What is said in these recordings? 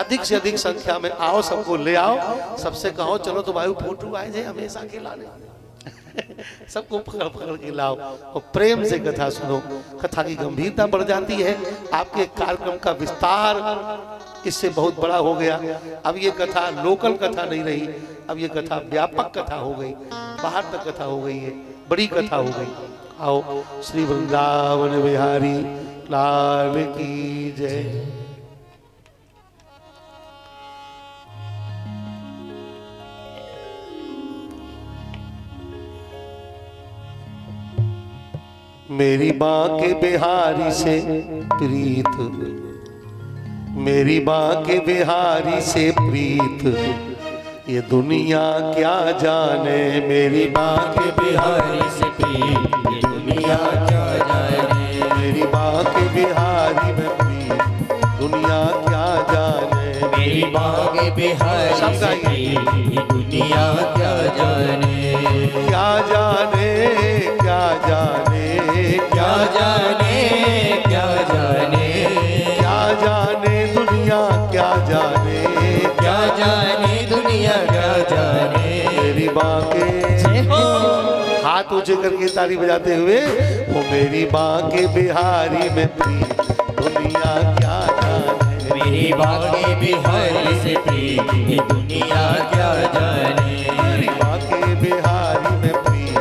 अधिक से अधिक संख्या में आओ, सबको ले आओ, सबसे कहो चलो तो भाई फोटो आए जे हमेशा खिलाने सबको पकड़ पकड़ के लाओ और प्रेम से कथा सुनो। कथा की गंभीरता बढ़ जाती है, आपके कार्यक्रम का विस्तार इससे बहुत बड़ा हो गया। अब ये कथा लोकल कथा नहीं रही, अब ये कथा व्यापक कथा हो गई, बाहर तक कथा हो गई है, बड़ी कथा हो गई। आओ, श्री वृंदावन बिहारी लाल की जय। मेरी माँ के बिहारी से प्रीत, मेरी माँ के बिहारी से प्रीत, ये दुनिया क्या जाने। मेरी माँ के बिहारी से प्रीत, ये दुनिया क्या जाने। मेरी माँ के बिहारी में प्रीत, दुनिया क्या जाने। मेरी माँ के बिहारी से प्रीत, ये दुनिया क्या जाने। क्या जाने, क्या जाने, क्या जाने, क्या जाने, क्या जाने दुनिया क्या जाने, क्या जाने दुनिया क्या जाने। मेरी माँ के हाथ ऊंचे करके ताली बजाते हुए, वो मेरी माँ के बिहारी में प्रीत, दुनिया क्या जाने। मेरी माँ के बिहारी से प्रीत, ये दुनिया क्या जाने। मेरी माँ के बिहारी में प्रीत,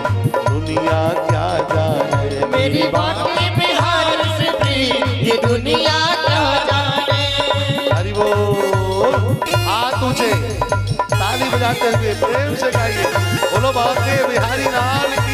दुनिया क्या जाने। मेरी माँ के बिहारी से प्रीत, ये दुनिया क्या जाने। हरि बोल, हाथ ऊंचे ताली बजाते हुए प्रेम से गाइए, बोलो माँ के बिहारी लाल की।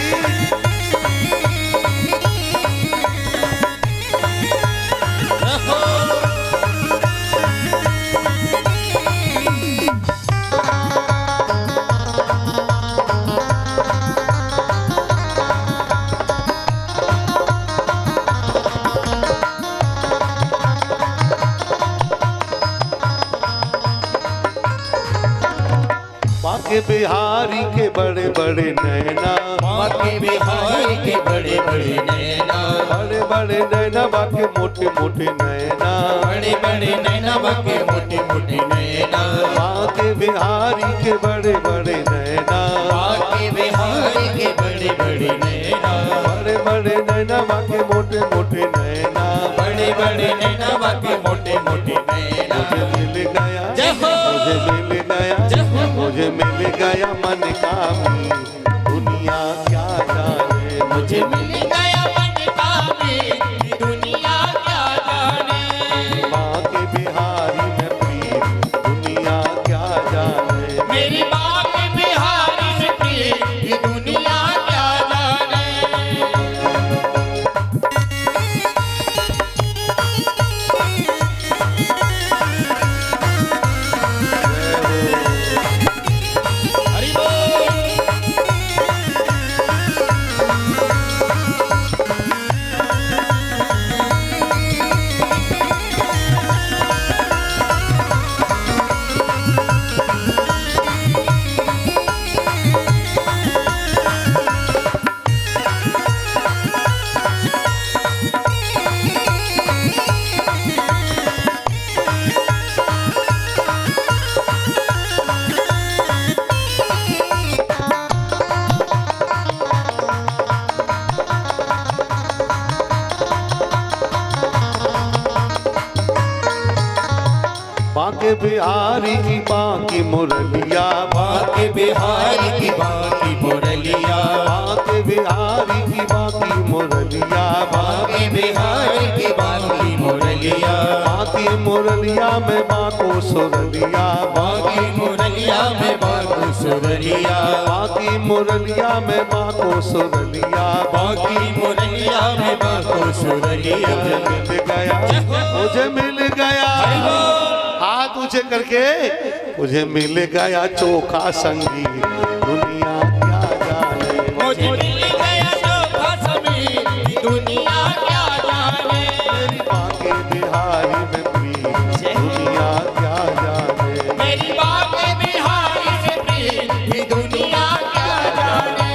के बिहारी के बड़े बड़े नैना, माँ के बिहारी के बड़े बड़े नैना, बड़े बड़े नैना बाके मोटे मोटे नैना, बड़े बड़े नैना बाके मोटे मोटे नैना। माँ के बिहारी के बड़े बड़े नैना, माँ के बिहारी के बड़े बड़े नैना, बड़े बड़े नैना बाके मोटे मोटे नैना, बड़े बड़े नैना बाके मोटे मोटे नैना। मुझे मिल गया, मुझे मिल गया, मुझे मिल गया मन कामी, दुनिया क्या जाने। मुझे मिल गया मन कामी, दुनिया क्या जाने। माँ के बिहारी में प्रीत, दुनिया क्या जाने। मेरी माँ के बिहारी में प्रीत, दुनिया क्या जाने। बाके बिहारी की बाकी मुरलिया, बाके बिहारी की बाकी मुरलिया, बाके बिहारी की बाकी मुरलिया, बाके बिहारी की बाकी मुरलिया। बाकी मुरलिया में बाको सुरलिया, बाकी मुरलिया में बाको सुरलिया, बाकी मुरलिया में बाको सुरलिया, बाकी मुरलिया में बाको सुरलिया। मिल गया, मुझे मिल गया, हाथ ऊंचे करके, मुझे मिल गया चोखा संगीत, दुनिया क्या जाने। मुझे मिल गया चोखा संगीत, दुनिया क्या जाने। मेरी माँ के बिहारी में प्रीत, दुनिया क्या जाने। मेरी माँ के बिहारी से प्रीत, दुनिया क्या जाने।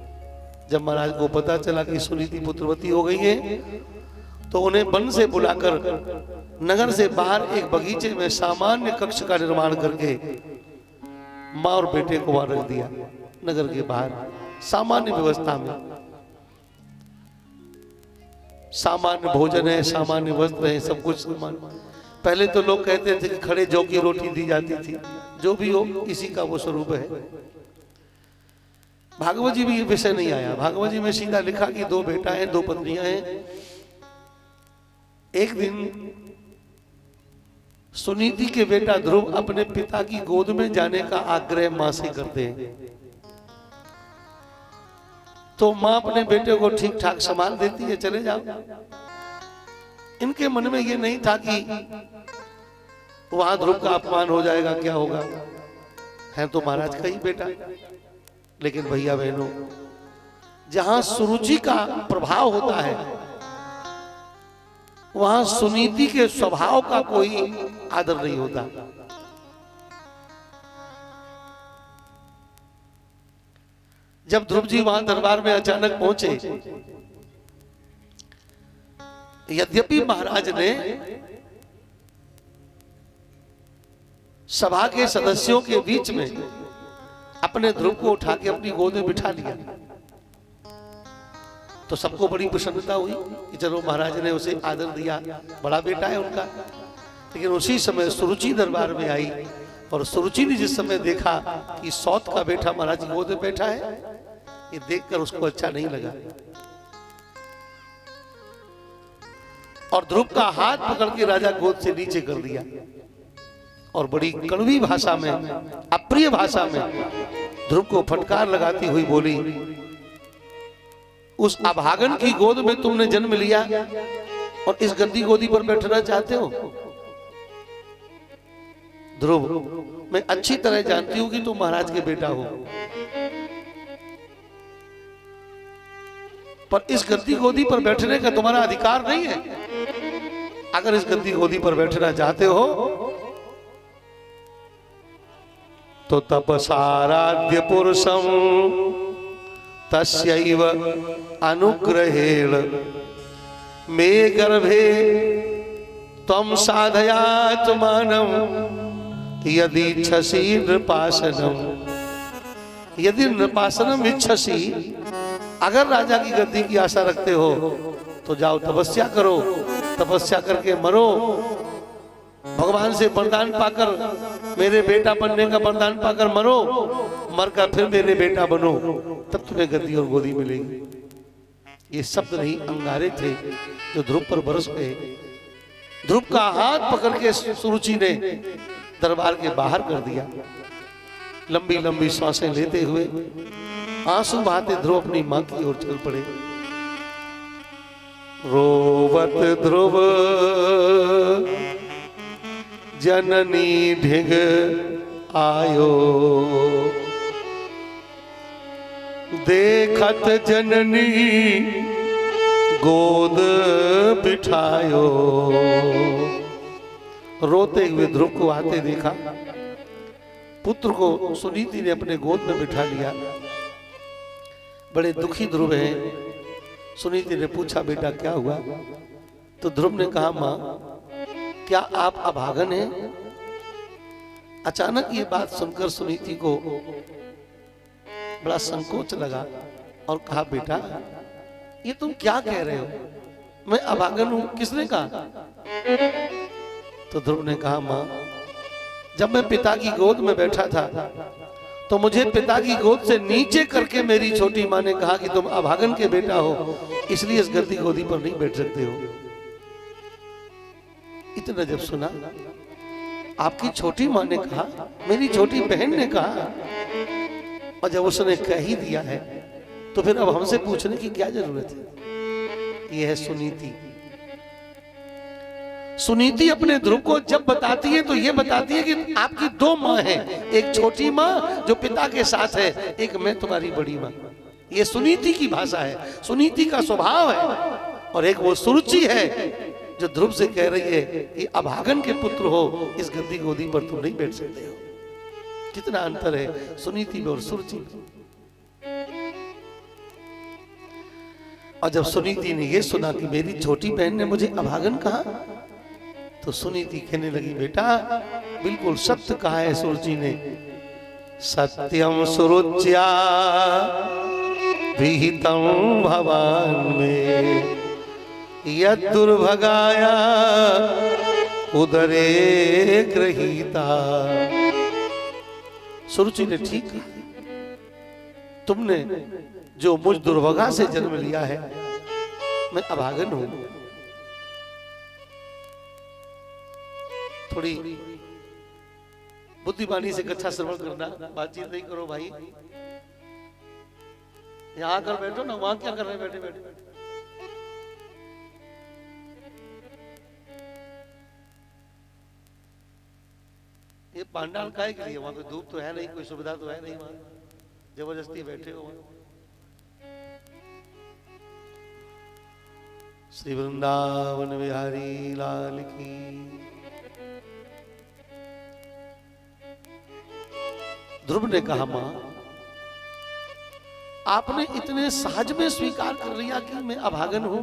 जब महाराज को पता चला कि सुनीति पुत्रवती हो गई है तो उन्हें वन से बुलाकर नगर से बाहर एक बगीचे में सामान्य कक्ष का निर्माण करके माँ और बेटे को वहां रख दिया। नगर के बाहर सामान्य व्यवस्था में, सामान्य भोजन है, सामान्य वस्त्र है, सब कुछ सामान्य। पहले तो लोग कहते थे कि खड़े जौ की रोटी दी जाती थी, जो भी हो इसी का वो स्वरूप है। भागवत जी में ये विषय नहीं आया। भागवत जी में सीधा लिखा कि 2 बेटा हैं, 2 पत्नियां हैं। एक दिन सुनीति के बेटा ध्रुव अपने पिता की गोद में जाने का आग्रह मां से करते हैं, तो मां अपने बेटे को ठीक ठाक संभाल देती है, चले जाओ। इनके मन में ये नहीं था कि वहां ध्रुव का अपमान हो जाएगा, क्या होगा, है तो महाराज का ही बेटा। लेकिन भैया बहनों, जहां सुरुचि का प्रभाव होता है वहां सुनीति के स्वभाव का कोई आदर नहीं होता। जब ध्रुव जी वहां दरबार में अचानक पहुंचे, यद्यपि महाराज ने सभा के सदस्यों के बीच में अपने ध्रुव को उठा के अपनी गोद में बिठा लिया, तो सबको बड़ी प्रसन्नता हुई कि चलो महाराज ने उसे आदर दिया, बड़ा बेटा है उनका। लेकिन उसी समय सुरुचि दरबार में आई और सुरुचि ने जिस समय देखा कि सौत का बेटा महाराज की गोद में बैठा है, ये देखकर उसको अच्छा नहीं लगा और ध्रुव का हाथ पकड़ के राजा गोद से नीचे कर दिया और बड़ी कड़वी भाषा में, अप्रिय भाषा में ध्रुव को फटकार लगाती हुई बोली, उस अभागन की गोद में तुमने जन्म लिया और इस गद्दी गोदी पर बैठना चाहते हो? ध्रुव, मैं अच्छी तरह जानती हूं कि तुम महाराज के बेटा हो, पर इस गद्दी गोदी पर बैठने का तुम्हारा अधिकार नहीं है। अगर इस गद्दी गोदी पर बैठना चाहते हो तो तपसाराध्य पुरुषम तस्यैव अनुग्रहेण मे गर्भे त्वं साधयात मानम यदि इच्छसि नृपासनम। यदि नृपासनम इच्छसि, अगर राजा की गद्दी की आशा रखते हो तो जाओ तपस्या करो, तपस्या करके मरो, भगवान से वरदान पाकर, मेरे बेटा बनने का वरदान पाकर मरो, मरकर फिर मेरे बेटा बनो, तब तुम्हें गद्दी और गोदी मिलेगी। ये शब्द नहीं, अंगारे थे जो ध्रुव पर बरस गए। ध्रुव का हाथ पकड़ के सुरुचि ने दरबार के बाहर कर दिया। लंबी लंबी सांसें लेते हुए, आंसू बहाते ध्रुव अपनी मां की ओर चल पड़े। रोवत ध्रुव जननी ढिग आयो, देखत जननी गोद बिठायो। रोते हुए ध्रुव को आते देखा, पुत्र को सुनीति ने अपने गोद में बिठा लिया। बड़े दुखी ध्रुव हैं। सुनीति ने पूछा, बेटा क्या हुआ? तो ध्रुव ने कहा, मां क्या आप अभागन हैं? अचानक ये बात सुनकर सुनीति को बड़ा संकोच लगा और कहा, बेटा ये तुम क्या कह रहे हो? मैं अभागन हूं, किसने कहा? तो ध्रुव ने कहा, मां जब मैं पिता की गोद में बैठा था तो मुझे पिता की गोद से नीचे करके मेरी छोटी मां ने कहा कि तुम अभागन के बेटा हो, इसलिए इस गद्दी गोदी पर नहीं बैठ सकते हो। इतना जब सुना, आपकी छोटी मां ने कहा, मेरी छोटी बहन ने कहा, और जब उसने कह ही दिया है तो फिर अब हमसे पूछने की क्या जरूरत है? यह है सुनीति। सुनीति अपने ध्रुव को जब बताती है तो ये बताती है कि आपकी 2 मां हैं, एक छोटी मां जो पिता के साथ है, एक मैं तुम्हारी बड़ी मां। ये सुनीति की भाषा है, सुनीति का स्वभाव है। और एक वो सुरुचि है जो ध्रुव से कह रही है कि अभागन के पुत्र हो, इस गद्दी गोदी पर तुम नहीं बैठ सकते हो। कितना अंतर है सुनीति में और सुरुचि में। और जब सुनीति ने ये सुना कि मेरी छोटी बहन ने मुझे अभागन कहा, तो सुनीति कहने लगी, बेटा बिल्कुल सत्य कहा है सुरुचि ने। सत्यम सुरुच्या विहितम भवान में यद दुर्भगाया उदरे ग्रहीता। सुरुचि ने ठीक कहा, तुमने जो मुझ दुर्भगा से जन्म लिया है, मैं अभागन हूं। थोड़ी बुद्धिमानी से कथा श्रवण करना, बातचीत नहीं करो भाई। यहां आकर बैठो ना, वहां क्या कर रहे बैठे बैठे। ये पांडाल काहे के लिए? वहां कोई धूप तो है नहीं, कोई सुविधा तो है नहीं, वहां जबरदस्ती बैठे हो। श्री वृंदावन बिहारी लाल की। ध्रुव ने कहा, मां आपने इतने सहज में स्वीकार कर लिया कि मैं अभागन हूं।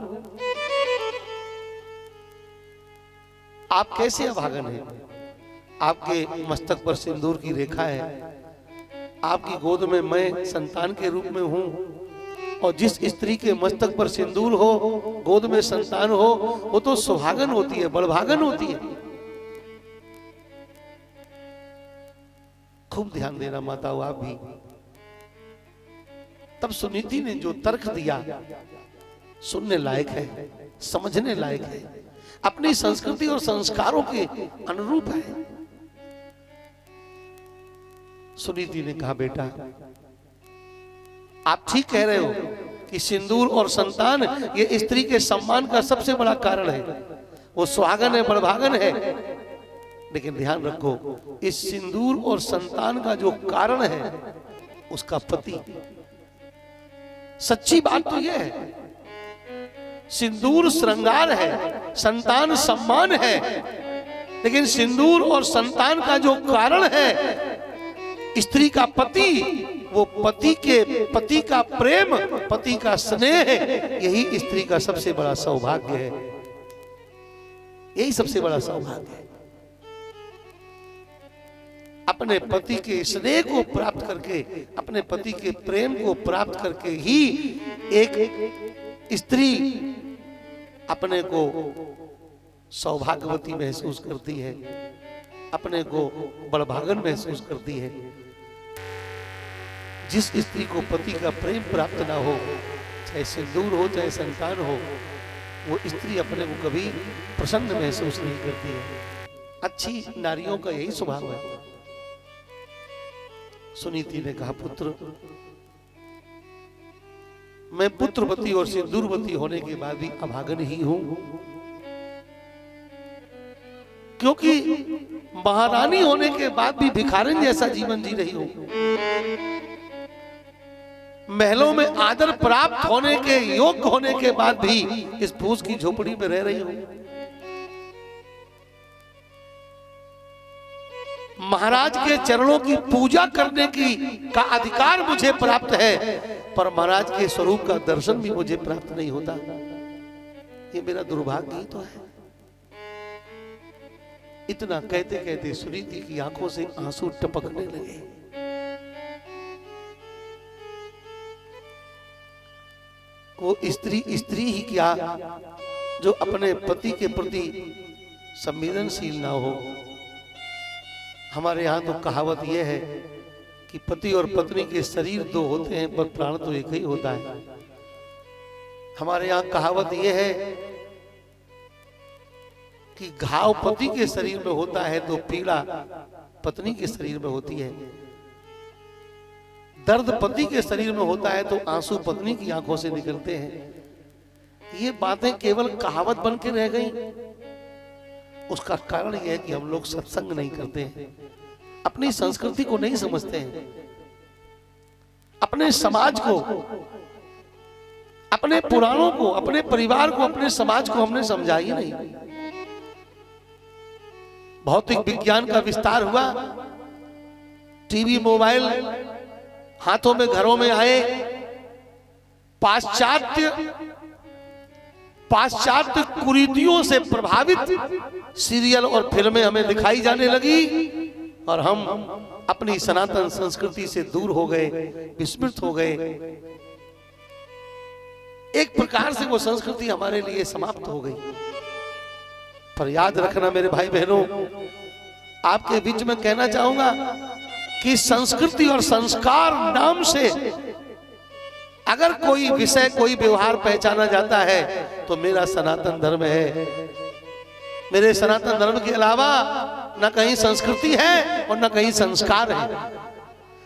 आप कैसे अभागन हैं? आपके मस्तक पर सिंदूर की रेखा है, आपकी गोद में मैं संतान के रूप में हूं, और जिस स्त्री के मस्तक पर सिंदूर हो, गोद में संतान हो, वो तो सुहागन होती है, बड़भागन होती है। खूब ध्यान देना माताओं, आप भी। तब सुनीति ने जो तर्क दिया, सुनने लायक है, समझने लायक है, अपनी संस्कृति और संस्कारों के अनुरूप है। सुनीति ने कहा, बेटा आप ठीक कह रहे हो कि सिंदूर और संतान ये स्त्री के सम्मान का सबसे बड़ा कारण है। वो सुहागन है, बड़भागन है, लेकिन ध्यान रखो, इस सिंदूर और संतान का जो कारण है उसका पति। सच्ची बात तो यह है, सिंदूर श्रृंगार है, संतान सम्मान है, लेकिन सिंदूर और संतान का जो कारण है स्त्री का पति, वो पति का प्रेम, पति का स्नेह, यही स्त्री का सबसे बड़ा सौभाग्य है। यही सबसे बड़ा सौभाग्य है। अपने पति के स्नेह को प्राप्त करके, अपने पति के प्रेम को प्राप्त करके ही एक स्त्री अपने को सौभाग्यवती महसूस करती है, अपने को बड़भागन महसूस करती है। जिस स्त्री को पति का प्रेम प्राप्त ना हो, चाहे सिंदूर हो चाहे संतान हो, वो स्त्री अपने को कभी प्रसन्न महसूस नहीं करती है। अच्छी नारियों का यही स्वभाव है। सुनीति ने कहा, पुत्र मैं पुत्रवती और सिंदूरवती होने के बाद भी अभागन ही हूं, क्योंकि महारानी होने के बाद भी भिखारिन जैसा जीवन जी रही हूं। महलों में आदर प्राप्त होने के योग्य होने के बाद भी इस फूस की झोपड़ी में रह रही हूं। महाराज के चरणों की पूजा करने का अधिकार मुझे प्राप्त है, पर महाराज के स्वरूप का दर्शन भी मुझे प्राप्त नहीं होता। ये मेरा दुर्भाग्य ही तो है। इतना कहते कहते सुनीति की आंखों से आंसू टपकने लगे। वो स्त्री ही क्या, जो अपने पति के प्रति संवेदनशील ना हो। हमारे यहाँ तो कहावत यह है कि पति और पत्नी के शरीर दो होते हैं पर प्राण तो एक ही होता है। हमारे यहाँ कहावत यह है कि घाव पति के शरीर में होता है तो पीड़ा पत्नी के शरीर में होती है। दर्द पति के शरीर में होता है तो आंसू पत्नी की आंखों से निकलते हैं। ये बातें केवल कहावत बन के रह गई। उसका कारण यह है कि हम लोग सत्संग नहीं करते हैं, अपनी संस्कृति को नहीं समझते हैं, अपने समाज को, अपने पुराणों को, अपने परिवार को, अपने समाज को हमने समझा ही नहीं। भौतिक विज्ञान का विस्तार हुआ, टीवी मोबाइल हाथों में घरों में आए, पाश्चात्य पाश्चात्य कुरीतियों से प्रभावित सीरियल और फिल्में हमें दिखाई जाने लगी और हम अपनी सनातन संस्कृति से दूर हो गए, विस्मृत हो गए। एक प्रकार से वो संस्कृति हमारे लिए समाप्त हो गई। पर याद रखना मेरे भाई बहनों, आपके बीच में कहना चाहूंगा कि संस्कृति और संस्कार नाम से अगर कोई विषय, कोई व्यवहार पहचाना जाता है तो मेरा सनातन धर्म है। मेरे सनातन धर्म के अलावा न कहीं संस्कृति है और न कहीं संस्कार है।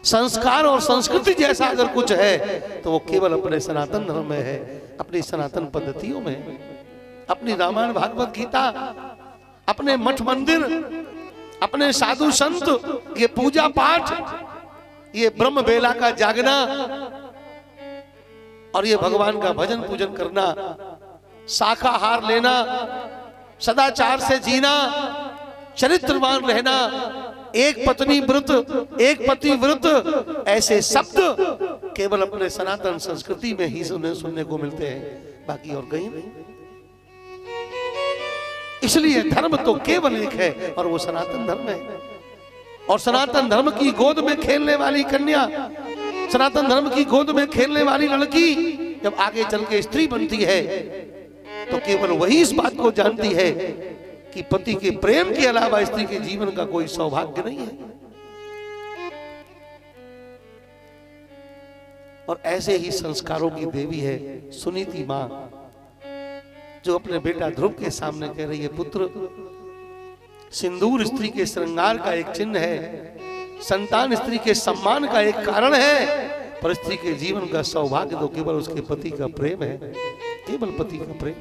संस्कार और संस्कृति जैसा अगर कुछ है तो वो केवल अपने सनातन धर्म में है, अपनी सनातन पद्धतियों में, अपनी रामायण भागवत गीता, अपने मठ मंदिर, अपने साधु संत, ये पूजा पाठ, ये ब्रह्म बेला का जागना और ये भगवान का भजन पूजन करना, शाकाहार लेना, सदाचार से जीना, चरित्रवान रहना, एक पत्नी व्रत, एक पति व्रत, ऐसे शब्द केवल अपने सनातन संस्कृति में ही सुनने को मिलते हैं, बाकी और कहीं नहीं। इसलिए धर्म तो केवल एक है और वो सनातन धर्म है। और सनातन धर्म की गोद में खेलने वाली कन्या, सनातन धर्म की गोद में खेलने वाली लड़की जब आगे चल के स्त्री बनती है तो केवल वही इस बात को जानती है कि पति के प्रेम के अलावा स्त्री के जीवन का कोई सौभाग्य नहीं है। और ऐसे ही संस्कारों की देवी है सुनीति मां, जो अपने बेटा ध्रुव के सामने कह रही है, पुत्र, सिंदूर स्त्री के श्रृंगार का एक चिन्ह है, संतान स्त्री के सम्मान का एक कारण है, पर स्त्री के जीवन का सौभाग्य तो केवल उसके पति का प्रेम है, केवल पति का प्रेम।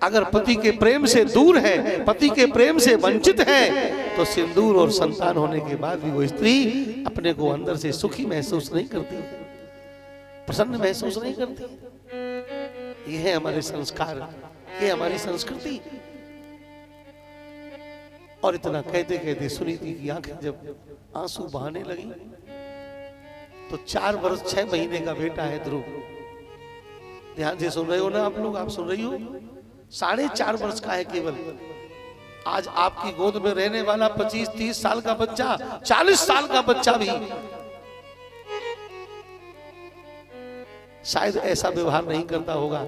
अगर पति के प्रेम से दूर है, पति के प्रेम से वंचित है, तो सिंदूर और संतान होने के बाद भी वो स्त्री अपने को अंदर से सुखी महसूस नहीं करती, प्रसन्न महसूस नहीं करती। ये है हमारे संस्कार, ये हमारी संस्कृति। और इतना कहते कहते सुनीति की आंखें जब आंसू बहाने लगी तो 4 वर्ष 6 महीने का बेटा है ध्रुव। ध्यान से सुन रहे हो ना आप लोग, आप सुन रही हो? 4.5 वर्ष का है केवल। आज आपकी गोद में रहने वाला 25-30 साल का बच्चा, 40 साल का बच्चा भी शायद ऐसा व्यवहार नहीं करता होगा।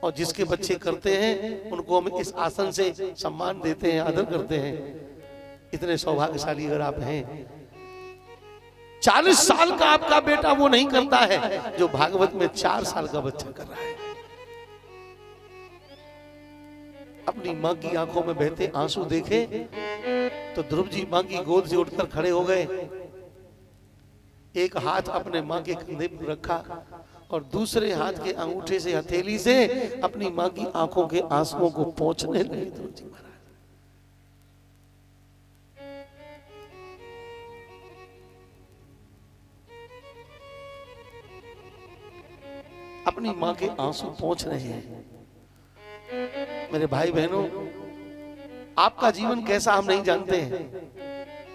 और जिसके बच्चे करते हैं उनको हम इस आसन से सम्मान देते हैं, आदर करते हैं। इतने सौभाग्यशाली अगर आप हैं। 40 साल का आपका बेटा वो नहीं करता है जो भागवत में 4 साल का बच्चा कर रहा है। अपनी मां की आंखों में बहते आंसू देखे तो ध्रुव जी मां की गोद से उठकर खड़े हो गए, एक हाथ अपने मां के कंधे पर रखा और दूसरे हाथ के अंगूठे से, हथेली से अपनी मां की आंखों के आंसुओं को पोंछने लगे ध्रुव जी महाराज। अपनी मां के आंसू पोंछ रहे हैं। मेरे भाई बहनों, आपका जीवन कैसा हम नहीं जानते हैं,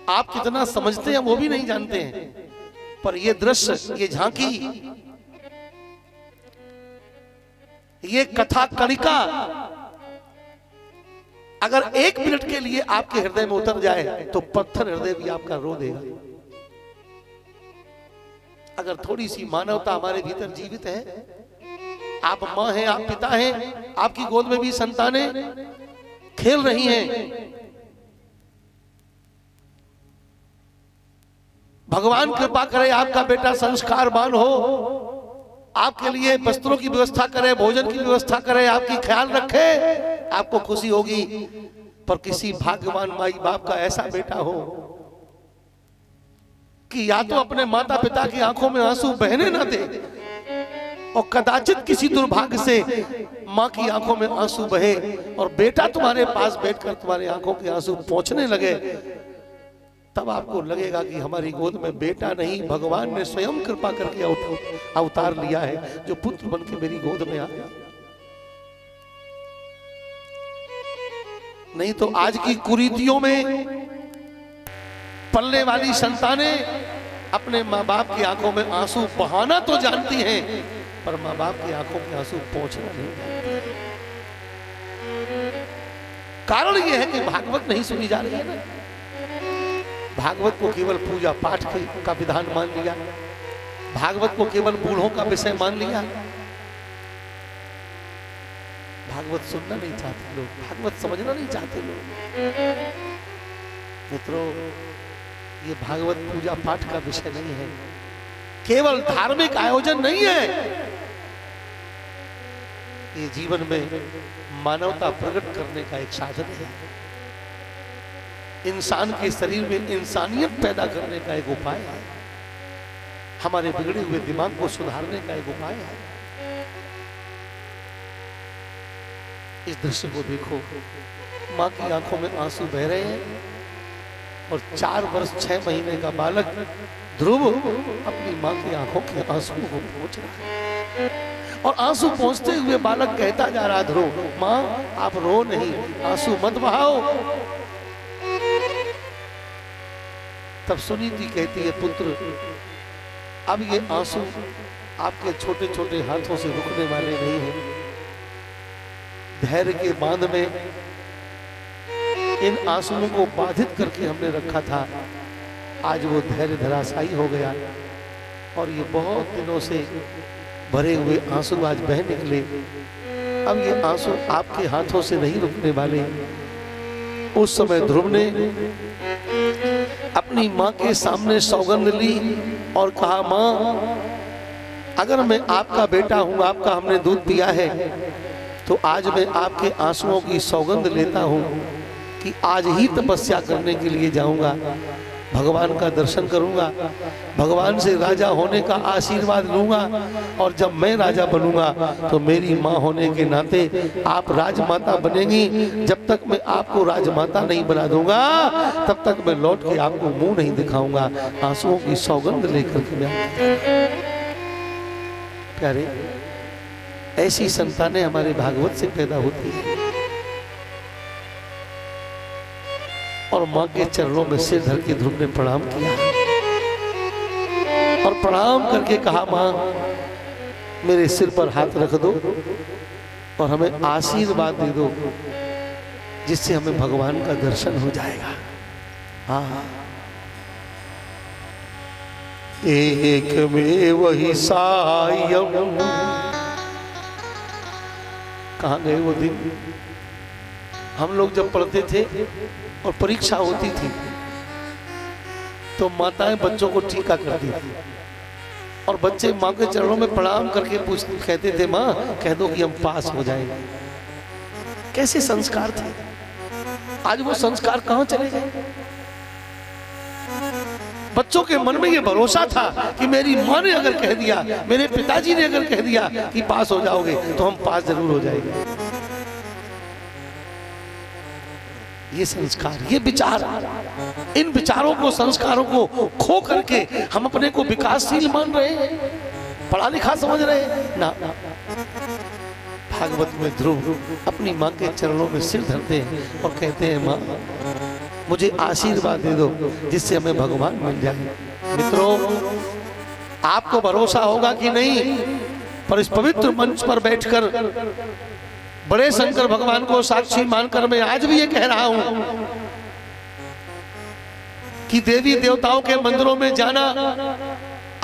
आप कितना समझते हैं वो भी नहीं जानते हैं, पर ये दृश्य, ये झांकी, ये कथा कणिका अगर 1 मिनट के लिए आपके हृदय में उतर जाए तो पत्थर हृदय भी आपका रो देगा। अगर थोड़ी सी मानवता हमारे भीतर जीवित है, आप मां हैं, आप पिता हैं, आपकी गोद में भी संतानें खेल रही हैं, भगवान कृपा करे आपका बेटा संस्कारवान हो, आपके लिए वस्त्रों की व्यवस्था करे, भोजन की व्यवस्था करे, आपकी ख्याल रखे, आपको खुशी होगी। पर किसी भाग्यवान माई बाप का ऐसा बेटा हो कि या तो अपने माता पिता की आंखों में आंसू बहने ना दे, और कदाचित किसी दुर्भाग्य से मां की आंखों में आंसू बहे और बेटा तुम्हारे पास बैठकर तुम्हारे आंखों के आंसू पोंछने लगे, तब आपको लगेगा कि हमारी गोद में बेटा नहीं, भगवान ने स्वयं कृपा करके अवतार लिया है, जो पुत्र बन के मेरी गोद में आया। नहीं तो आज की कुरीतियों में पलने वाली संतानें अपने माँ बाप की आंखों में आंसू बहाना तो जानती हैं, पर माँ बाप की आंखों के आंसू पहुंचना नहीं। कारण यह है कि भागवत नहीं सुनी जा रही है ना। भागवत को केवल पूजा पाठ का विधान मान लिया, भागवत को केवल बूढ़ों का विषय मान लिया। भागवत सुनना नहीं चाहते लोग, भागवत समझना नहीं चाहते लोग। मित्रों, ये भागवत पूजा पाठ का विषय नहीं है, केवल धार्मिक आयोजन नहीं है। ये जीवन में मानवता प्रकट करने का एक साधन है, इंसान के शरीर में इंसानियत पैदा करने का एक उपाय है, हमारे बिगड़े हुए दिमाग को सुधारने का एक उपाय है। इस दृश्य को देखो, माँ की आंखों में आंसू बह रहे हैं और 4 वर्ष 6 महीने का बालक ध्रुव अपनी माँ की आंखों के आंसू को पहुंच रहा है और आंसू पहुंचते हुए बालक कहता जा रहा, ध्रुव माँ आप रो नहीं, आंसू मत बहाओ। तब सुनीति कहती है, पुत्र अब ये आंसू आपके छोटे छोटे हाथों से रुकने वाले नहीं हैं। धैर्य के बांध में इन आंसुओं को बाधित करके हमने रखा था, आज वो धैर्य धराशायी हो गया और ये बहुत दिनों से भरे हुए आंसू आज बह निकले। अब ये आंसू आपके हाथों से नहीं रुकने वाले। उस समय ध्रुव ने अपनी माँ के सामने सौगंध ली और कहा, माँ अगर मैं आपका बेटा हूं, आपका हमने दूध पिया है, तो आज मैं आपके आंसुओं की सौगंध लेता हूं कि आज ही तपस्या करने के लिए जाऊंगा, भगवान का दर्शन करूंगा, भगवान से राजा होने का आशीर्वाद लूंगा और जब मैं राजा बनूंगा तो मेरी माँ होने के नाते आप राजमाता बनेंगी। जब तक मैं आपको राजमाता नहीं बना दूंगा तब तक मैं लौट के आपको मुंह नहीं दिखाऊंगा। आंसुओं की सौगंध लेकर के मैं प्यारे, ऐसी संतानें हमारे भागवत से पैदा होती है और माँ के चरणों में सिर धर के ध्रुव ने प्रणाम किया और प्रणाम करके कहा, माँ मेरे सिर पर हाथ रख दो और हमें आशीर्वाद दे दो जिससे हमें भगवान का दर्शन हो जाएगा। हाँ, एक में वही सायम। कहाँ गए वो दिन? हम लोग जब पढ़ते थे और परीक्षा होती थी तो माताएं बच्चों को टीका करती थी और बच्चे माँ के चरणों में प्रणाम करके कहते थे, माँ कह दो कि हम पास हो जाएंगे। कैसे संस्कार थे, आज वो संस्कार कहाँ चले गए? बच्चों के मन में ये भरोसा था कि मेरी माँ ने अगर कह दिया, मेरे पिताजी ने अगर कह दिया कि पास हो जाओगे तो हम पास जरूर हो जाएंगे। ये संस्कार, ये विचार, इन विचारों को, संस्कारों को खो करके हम अपने को विकासशील मान रहे हैं, पढ़ा लिखा समझ रहे हैं ना। भागवत में ध्रुव अपनी माँ के चरणों में सिर धरते हैं और कहते हैं, माँ मुझे आशीर्वाद दे दो जिससे हमें भगवान मिल जाए। मित्रों, आपको भरोसा होगा कि नहीं, पर इस पवित्र मंच पर बैठकर बड़े शंकर भगवान को साक्षी मानकर मैं आज भी ये कह रहा हूं कि देवी देवताओं के मंदिरों में जाना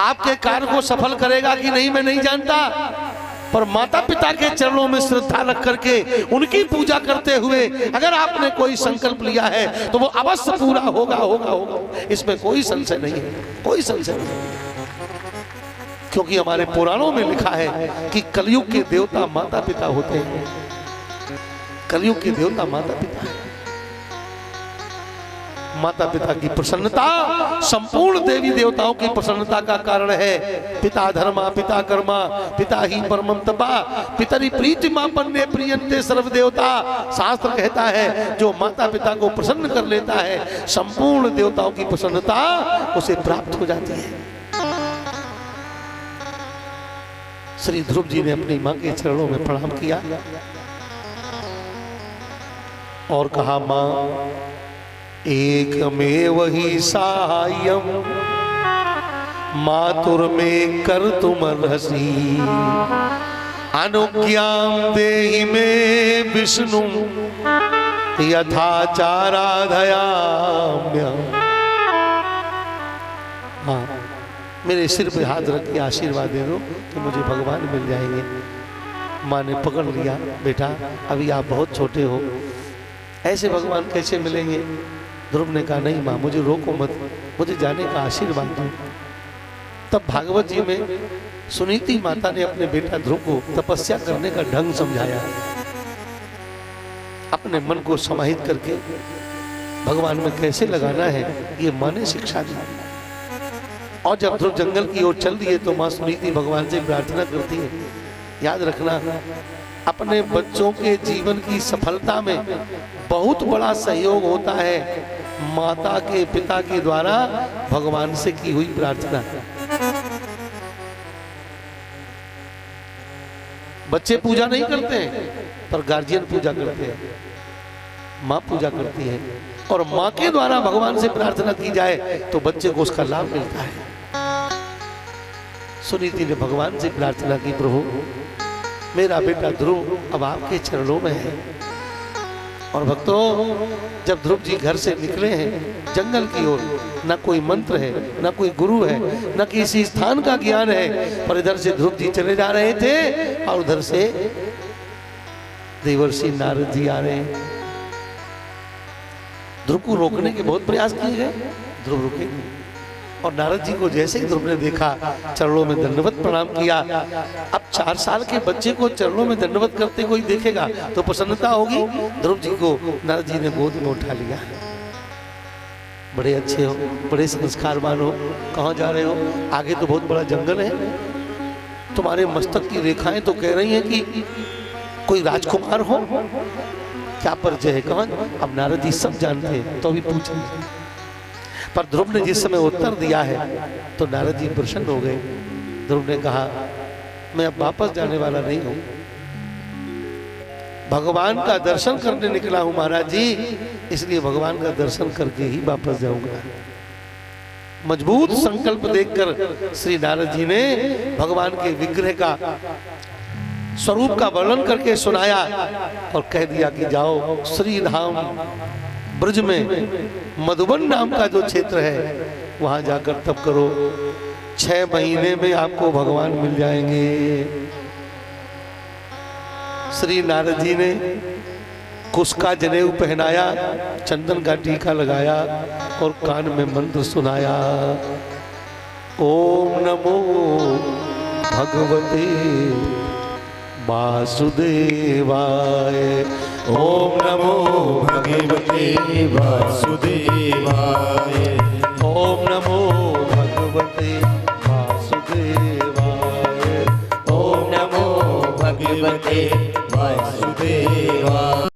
आपके कार्य को सफल करेगा कि नहीं मैं नहीं जानता, पर माता पिता के चरणों में श्रद्धा रख करके उनकी पूजा करते हुए अगर आपने कोई संकल्प लिया है तो वो अवश्य पूरा होगा होगा होगा, इसमें कोई संशय नहीं है, कोई संशय नहीं है। क्योंकि हमारे पुराणों में लिखा है कि कलयुग के देवता माता पिता होते हैं, कलयुग के देवता माता पिता है। माता पिता की प्रसन्नता संपूर्ण देवी देवताओं की प्रसन्नता का कारण है। पिता धर्मा पिता कर्मा पिता ही परमं तपा पितरि प्रीतिमा पन्ने प्रियन्ते सर्व देवता। शास्त्र कहता है जो माता पिता को प्रसन्न कर लेता है संपूर्ण देवताओं की प्रसन्नता उसे प्राप्त हो जाती है। श्री ध्रुव जी ने अपनी मां के चरणों में प्रणाम किया और कहा, मां एक में वही सायम मातुर में कर तुम रसी, अनुज्ञाम देहि में विष्णु यथाचाराधयाम्य। हाँ, मेरे सिर पे हाथ रख के आशीर्वाद दे दो कि मुझे भगवान मिल जाएंगे। माँ ने पकड़ लिया, बेटा अभी आप बहुत छोटे हो, ऐसे भगवान कैसे मिलेंगे। ध्रुव ने कहा नहीं माँ, मुझे रोको मत, मुझे जाने का आशीर्वाद दो। तब भागवत जी में सुनीति माता ने अपने बेटा ध्रुव को तपस्या करने का ढंग समझाया। अपने मन को समाहित करके भगवान में कैसे लगाना है ये माँ ने शिक्षा दी। और जब ध्रुव जंगल की ओर चल दिए तो माँ सुनीति भगवान से प्रार्थना करती है, याद रखना अपने बच्चों के जीवन की सफलता में बहुत बड़ा सहयोग होता है माता के पिता के द्वारा भगवान से की हुई प्रार्थना। बच्चे पूजा नहीं करते हैं पर गार्जियन पूजा करते हैं, माँ पूजा करती है और माँ के द्वारा भगवान से प्रार्थना की जाए तो बच्चे को उसका लाभ मिलता है। सुनीति ने भगवान से प्रार्थना की, प्रभु मेरा बेटा ध्रुव अब आपके चरणों में है। और भक्तों, जब ध्रुव जी घर से निकले हैं जंगल की ओर, ना कोई मंत्र है, ना कोई गुरु है, ना किसी स्थान का ज्ञान है, पर इधर से ध्रुव जी चले जा रहे थे और उधर से देवर्षि नारद जी आ रहे हैं। ध्रुव को रोकने के बहुत प्रयास किए गए, ध्रुव रुके और नारद जी को जैसे ही ध्रुव ने देखा चरणों में दंडवत प्रणाम किया। अब 4 साल के बच्चे को चरणों में दंडवत करते कोई देखेगा तो प्रसन्नता होगी। ध्रुव जी को नारद जी ने गोद में उठा लिया। बड़े अच्छे हो, बड़े संस्कारवान हो, कहाँ जा रहे हो? आगे तो बहुत बड़ा जंगल है, तुम्हारे मस्तक की रेखाएं तो कह रही हैं कि कोई राजकुमार हो, क्या परिचय है? कहाँ? अब नारद जी सब जानते हैं तो भी पूछे, पर ध्रुव ने जिस समय उत्तर दिया है तो नारद जी प्रसन्न हो गए। ध्रुव ने कहा मैं अब वापस जाने वाला नहीं हूं, भगवान का दर्शन करने निकला हूं महाराज जी, इसलिए भगवान का दर्शन करके ही वापस जाऊंगा। मजबूत संकल्प देखकर श्री नारद जी ने भगवान के विग्रह का स्वरूप का वर्णन करके सुनाया और कह दिया कि जाओ श्री धाम ब्रज में मधुबन नाम का जो क्षेत्र है वहां जाकर तप करो, 6 महीने में आपको भगवान मिल जाएंगे। श्री नारद जी ने कुश का जनेऊ पहनाया, चंदन का टीका लगाया और कान में मंत्र सुनाया, ओम नमो भगवते वासुदेवाय, ओम नमो भगवते वासुदेवाय, ओम नमो भगवते वासुदेवाय, ओम नमो भगवते वासुदेवाय।